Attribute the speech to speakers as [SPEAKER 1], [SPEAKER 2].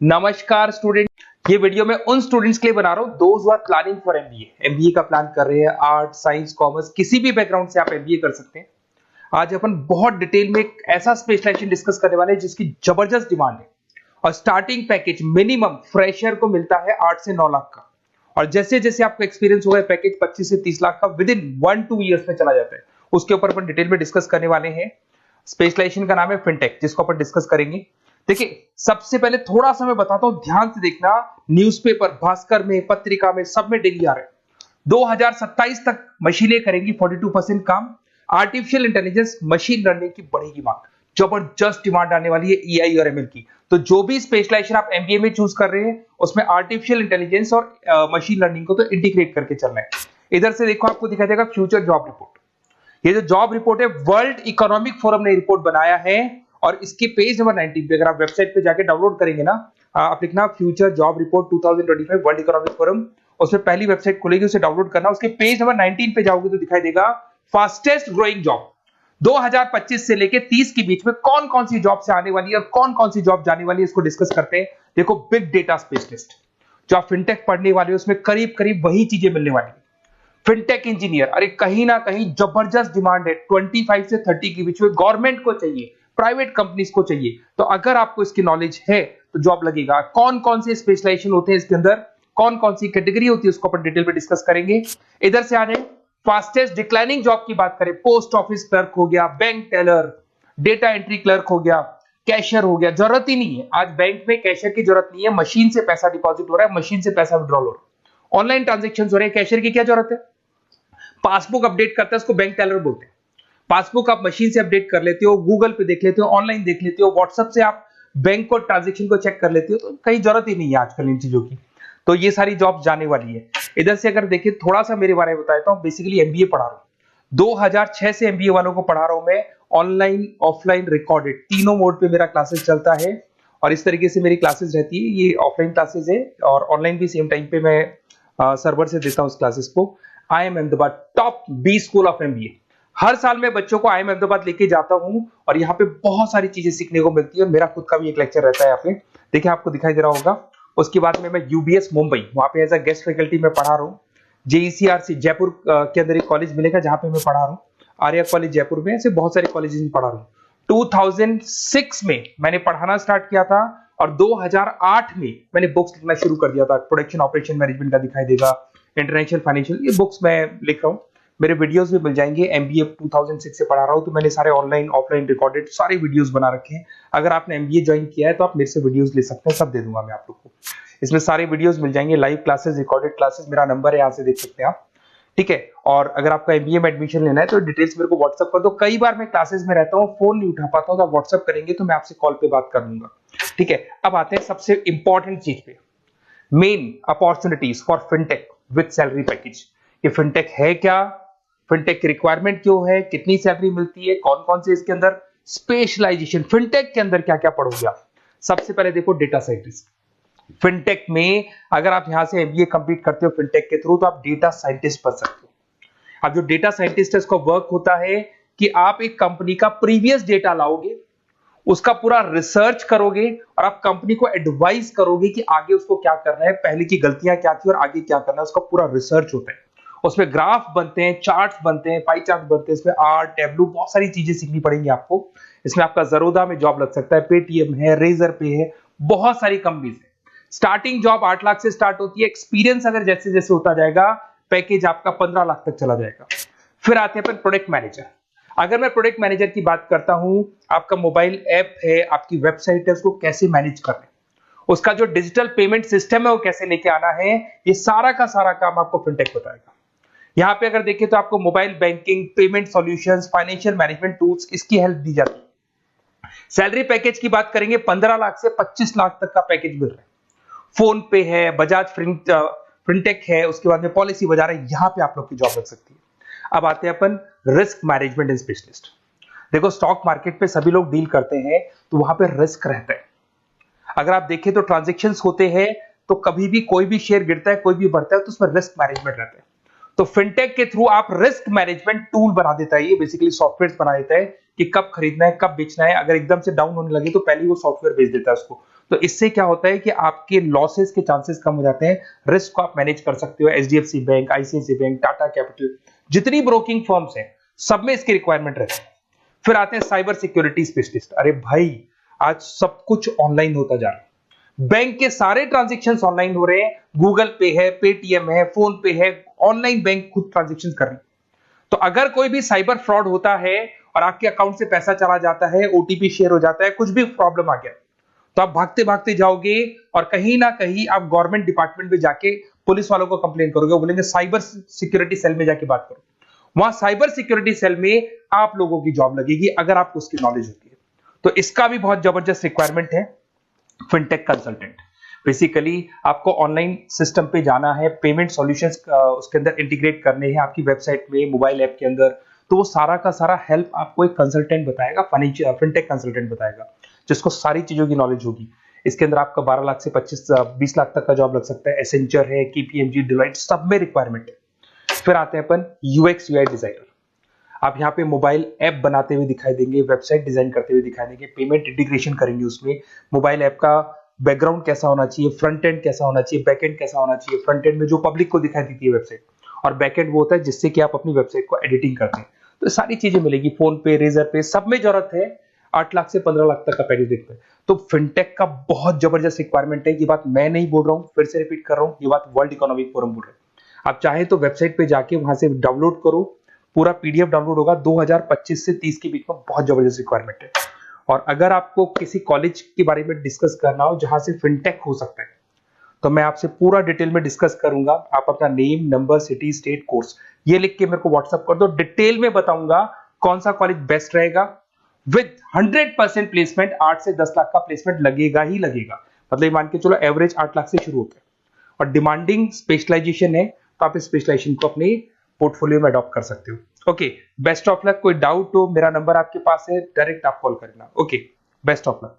[SPEAKER 1] नमस्कार स्टूडेंट। ये वीडियो मैं उन स्टूडेंट्स के लिए बना रहा हूं those who are planning for MBA का प्लान कर रहे हैं। आर्ट, साइंस, कॉमर्स, किसी भी बैकग्राउंड से आप एमबीए कर सकते हैं। आज अपन बहुत डिटेल में एक ऐसा स्पेशलाइजेशन डिस्कस करने वाले हैं जिसकी जबरदस्त डिमांड है और स्टार्टिंग पैकेज मिनिमम फ्रेशर को मिलता है 8 से 9 लाख का। और जैसे जैसे आपको एक्सपीरियंस होगा पैकेज 25 से 30 लाख का विद इन 1-2 ईयर्स में चला जाता है। उसके ऊपर अपन डिटेल में डिस्कस करने वाले हैं। स्पेशलाइजेशन का नाम है फिनटेक, जिसको अपन डिस्कस करेंगे। देखिए, सबसे पहले थोड़ा सा मैं बताता हूं, ध्यान से देखना। न्यूज़पेपर, भास्कर में, पत्रिका में, सब में डेली आ रहे हैं। 2027 तक मशीनें करेंगी 42% काम। आर्टिफिशियल इंटेलिजेंस, मशीन लर्निंग की बढ़ेगी मांग। जबरदस्त डिमांड आने वाली है एआई और एमएल की। तो जो भी स्पेशलाइजेशन आप एमबीए में चूज कर रहे हैं उसमें आर्टिफिशियल इंटेलिजेंस और मशीन लर्निंग को तो इंटीग्रेट करके चलना है। इधर से देखो, आपको दिखाई देगा फ्यूचर जॉब रिपोर्ट। ये जो जॉब रिपोर्ट है वर्ल्ड इकोनॉमिक फोरम ने रिपोर्ट बनाया है और इसके पेज नंबर 19 पे अगर आप वेबसाइट पे जाके डाउनलोड करेंगे ना, आप लिखना future job report 2025 world economic forum, उसमें पहली वेबसाइट खुलेगी, उसे डाउनलोड करना। उसके पेज नंबर 19 पे जाओगे तो दिखाई देगा फास्टेस्ट ग्रोइंग जॉब 2025 से लेके 30 के बीच में कौन कौन सी जॉब से आने वाली है और कौन कौन सी जॉब जाने वाली है, इसको डिस्कस करते हैं। देखो, बिग डेटा स्पेशलिस्ट जो आप फिनटेक पढ़ने वाले हो उसमें करीब करीब वही चीजें मिलने वाली है। फिनटेक इंजीनियर, अरे कहीं ना कहीं जबरदस्त डिमांड है। 25 से 30 के बीच में गवर्नमेंट को चाहिए, प्राइवेट कंपनीज को चाहिए। तो अगर आपको इसकी नॉलेज है तो जॉब लगेगा। कौन कौन से स्पेशलाइजेशन होते हैं इसके अंदर, कौन कौन सी कैटेगरी होती है, उसको अपन डिटेल में डिस्कस करेंगे। इधर से आ जाए, फास्टेस्ट डिक्लाइनिंग जॉब की बात करें, पोस्ट ऑफिस क्लर्क हो गया, bank teller, data entry clerk हो गया, कैशियर हो गया। जरूरत ही नहीं है, आज बैंक में कैशियर की जरूरत नहीं है। मशीन से पैसा डिपॉजिट हो रहा है, मशीन से पैसा विड्रॉल हो रहा है, ऑनलाइन ट्रांजेक्शन हो रहे हैं। कैशियर की क्या जरूरत है? पासबुक अपडेट करता है, उसको बैंक टेलर बोलते हैं। पासबुक आप मशीन से अपडेट कर लेते हो, गूगल पे देख लेते हो, ऑनलाइन देख लेते हो, व्हाट्सएप से आप बैंक को ट्रांजैक्शन को चेक कर लेते हो। तो कहीं जरूरत ही नहीं है आजकल इन चीजों की। तो ये सारी जॉब जाने वाली है। इधर से अगर देखिए, थोड़ा सा मेरे बारे में बताता हूं। बेसिकली एमबीए पढ़ा रहा हूं, 2006 से एमबीए वालों को पढ़ा रहा हूं मैं। ऑनलाइन, ऑफलाइन, रिकॉर्डेड, तीनों मोड पे मेरा क्लासेस चलता है और इस तरीके से मेरी क्लासेस रहती है। ये ऑफलाइन क्लासेस है और ऑनलाइन भी सेम टाइम पे मैं सर्वर से देता हूं इस क्लासेस को। IIM Ahmedabad top B school of MBA. हर साल मैं बच्चों को IIM अहमदाबाद लेके जाता हूं और यहाँ पे बहुत सारी चीजें सीखने को मिलती है। मेरा खुद का भी एक लेक्चर रहता है यहाँ पे, देखिए आपको दिखाई दे रहा होगा। उसके बाद में मैं यूबीएस मुंबई, वहां पे एज अ गेस्ट फैकल्टी में पढ़ा रहा हूँ। जेईसीआरसी जयपुर के अंदर एक कॉलेज मिलेगा जहां पे मैं पढ़ा रहा हूँ, आर्या कॉलेज जयपुर में। ऐसे बहुत सारे कॉलेजेस में पढ़ा रहा हूँ। 2006 में मैंने पढ़ाना स्टार्ट किया था और 2008 में मैंने बुक्स लिखना शुरू कर दिया था। प्रोडक्शन ऑपरेशन मैनेजमेंट का दिखाई देगा, इंटरनेशनल फाइनेंशियल, ये बुक्स मैं लिख रहा हूँ। मेरे वीडियोस भी मिल जाएंगे। एमबीए 2006 से पढ़ा रहा हूँ तो मैंने सारे ऑनलाइन, ऑफलाइन, रिकॉर्डेड सारे वीडियोस बना रखे हैं। अगर आपने एमबीए ज्वाइन किया है तो आप मेरे से वीडियोस ले सकते हैं, सब दे दूंगा मैं आप लोग को। इसमें सारे वीडियोस मिल जाएंगे, लाइव क्लासेस, रिकॉर्डेड क्लासेस। मेरा नंबर है, यहाँ से देख सकते हैं आप, ठीक है। और अगर आपका एमबीए में एडमिशन लेना है तो डिटेल्स मेरे को व्हाट्सएप कर दो। कई बार मैं क्लासेस में रहता हूँ, फोन नहीं उठा पाता हूँ, तो आप व्हाट्सएप करेंगे तो मैं आपसे कॉल पे बात कर लूंगा, ठीक है। अब आते हैं सबसे इंपॉर्टेंट चीज पे, main opportunities for fintech with salary package. ये फिनटेक है क्या, फिनटेक की रिक्वायरमेंट क्यों है, कितनी सैलरी मिलती है, कौन कौन से इसके अंदर स्पेशलाइजेशन, फिनटेक के अंदर क्या क्या पढ़ोगे आप। सबसे पहले देखो, डेटा साइंटिस्ट। फिनटेक में अगर आप यहां से एमबीए कंप्लीट करते हो फिनटेक के थ्रू तो आप डेटा साइंटिस्ट बन सकते हो। अब जो डेटा साइंटिस्ट है उसका वर्क होता है कि आप एक कंपनी का प्रीवियस डेटा लाओगे, उसका पूरा रिसर्च करोगे और आप कंपनी को एडवाइस करोगे कि आगे उसको क्या करना है, पहले की गलतियां क्या थी और आगे क्या करना है। उसका पूरा रिसर्च होता है, उसमें ग्राफ बनते हैं, चार्ट्स बनते हैं, पाई चार्ट बनते हैं, इसमें आर, टैबलू, बहुत सारी चीजें सीखनी पड़ेंगी आपको। इसमें आपका जरोधा में जॉब लग सकता है, पेटीएम है, रेजर पे है, बहुत सारी कंपनीज है। स्टार्टिंग जॉब 8 लाख से स्टार्ट होती है। एक्सपीरियंस अगर जैसे जैसे होता जाएगा पैकेज आपका 15 लाख तक चला जाएगा। फिर आते हैं प्रोडक्ट मैनेजर। अगर मैं प्रोडक्ट मैनेजर की बात करता हूं, आपका मोबाइल ऐप है, आपकी वेबसाइट है, उसको कैसे मैनेज करना है, उसका जो डिजिटल पेमेंट सिस्टम है वो कैसे लेके आना है, ये सारा का सारा काम आपको फिनटेक बताएगा। यहां पे अगर देखें तो आपको mobile banking, payment solutions, financial management tools, इसकी हेल्प दी जाती है। सैलरी पैकेज की बात करेंगे, 15 लाख से 25 लाख तक का पैकेज मिल रहा है। फोन पे है, बजाज फिनटेक है, उसके बाद में पॉलिसी बाजार है, यहां पे आप लोग की जॉब लग सकती है। अब आते हैं अपन रिस्क मैनेजमेंट एंड स्पेशलिस्ट। देखो, स्टॉक मार्केट पे सभी लोग डील करते हैं तो वहां पे रिस्क रहता है। अगर आप देखें तो ट्रांजैक्शंस होते हैं तो कभी भी कोई भी शेयर गिरता है, कोई भी बढ़ता है, तो उसमें रिस्क मैनेजमेंट रहता है। तो फिनटेक के थ्रू आप रिस्क मैनेजमेंट टूल बना देता है, ये बेसिकली सॉफ्टवेयर बना देता है कि कब खरीदना है, कब बेचना है। अगर एकदम से डाउन होने लगे तो पहले वो सॉफ्टवेयर बेच देता है उसको। तो इससे क्या होता है कि आपके लॉसेस के चांसेस कम हो जाते हैं, रिस्क को आप मैनेज कर सकते हो। HDFC bank, ICICI bank, Tata capital, जितनी ब्रोकिंग फर्म्स हैं सब में इसकी रिक्वायरमेंट रहती है। फिर आते हैं साइबर सिक्योरिटी स्पेशलिस्ट। अरे भाई आज सब कुछ ऑनलाइन होता जा रहा है, बैंक के सारे ट्रांजेक्शन्स ऑनलाइन हो रहे हैं, गूगल पे है, पेटीएम है, फोन पे है, ऑनलाइन बैंक खुद ट्रांजेक्शन कर रही है। तो अगर कोई भी साइबर फ्रॉड होता है और आपके अकाउंट से पैसा चला जाता है, ओटीपी शेयर हो जाता है, कुछ भी प्रॉब्लम आ गया, तो आप भागते भागते जाओगे और कहीं ना कहीं आप गवर्नमेंट डिपार्टमेंट में जाके पुलिस वालों को कंप्लेन करोगे, बोलेंगे साइबर सिक्योरिटी सेल में जाके बात करो। वहां साइबर सिक्योरिटी सेल में आप लोगों की जॉब लगेगी अगर आपको उसकी नॉलेज होती है। तो इसका भी बहुत जबरदस्त रिक्वायरमेंट है, फिनटेक कंसल्टेंट। बेसिकली आपको ऑनलाइन सिस्टम पे जाना है, पेमेंट सॉल्यूशंस उसके अंदर इंटीग्रेट करने हैं आपकी वेबसाइट में, मोबाइल ऐप के अंदर। तो वो सारा का सारा हेल्प आपको एक कंसल्टेंट बताएगा, फिनटेक कंसल्टेंट बताएगा, जिसको सारी चीजों की नॉलेज होगी। इसके अंदर आपका 12 लाख से 20 लाख तक का जॉब लग सकता है। एसेंचर है, केपीएमजी, डिलॉयट, सब में रिक्वायरमेंट है। फिर आते हैं अपन यूएक्स यूआई डिजाइनर। आप यहाँ पे मोबाइल ऐप बनाते हुए दिखाई देंगे, वेबसाइट डिजाइन करते हुए दिखाई देंगे, पेमेंट इंटीग्रेशन करेंगे उसमें, मोबाइल ऐप का बैकग्राउंड कैसा होना चाहिए, फ्रंट एंड कैसा होना चाहिए, बैक एंड कैसा होना चाहिए। फ्रंट एंड में जो पब्लिक को दिखाई देती है वेबसाइट, और बैक एंड वो होता है जिससे कि आप अपनी वेबसाइट को एडिटिंग करते हैं। तो सारी चीजें मिलेगी, फोन पे, रेजर पे, सब में जरूरत है। 8 लाख से 15 लाख तक का पैकेज देखते हैं। तो फिनटेक का बहुत जबरदस्त रिक्वायरमेंट है। ये बात मैं नहीं बोल रहा हूँ, फिर से रिपीट कर रहा हूँ, ये बात वर्ल्ड इकोनॉमिक फोरम बोल रहे हैं। आप चाहे तो वेबसाइट पे जाके वहां से डाउनलोड करो, पूरा पीडीएफ डाउनलोड होगा। 2025 से 30 के बीच में बहुत जबरदस्त रिक्वायरमेंट है। और अगर आपको किसी कॉलेज के बारे में डिस्कस करना हो जहां से फिनटेक हो सकता है, तो मैं आपसे पूरा डिटेल में डिस्कस करूंगा। आप अपना name, number, city, state, course ये लिख के मेरे को व्हाट्सएप कर दो, डिटेल में बताऊंगा कौन सा कॉलेज बेस्ट रहेगा। विद 100% प्लेसमेंट, 8 से 10 लाख का प्लेसमेंट लगेगा ही लगेगा। मतलब मान के चलो एवरेज 8 लाख से शुरू होता है। और डिमांडिंग स्पेशलाइजेशन है, तो आप इस स्पेशलाइजेशन को अपने पोर्टफोलियो में अडॉप्ट कर सकते हो। Okay, best of luck. कोई डाउट हो, मेरा नंबर आपके पास है, डायरेक्ट आप कॉल करना। Okay, best of luck.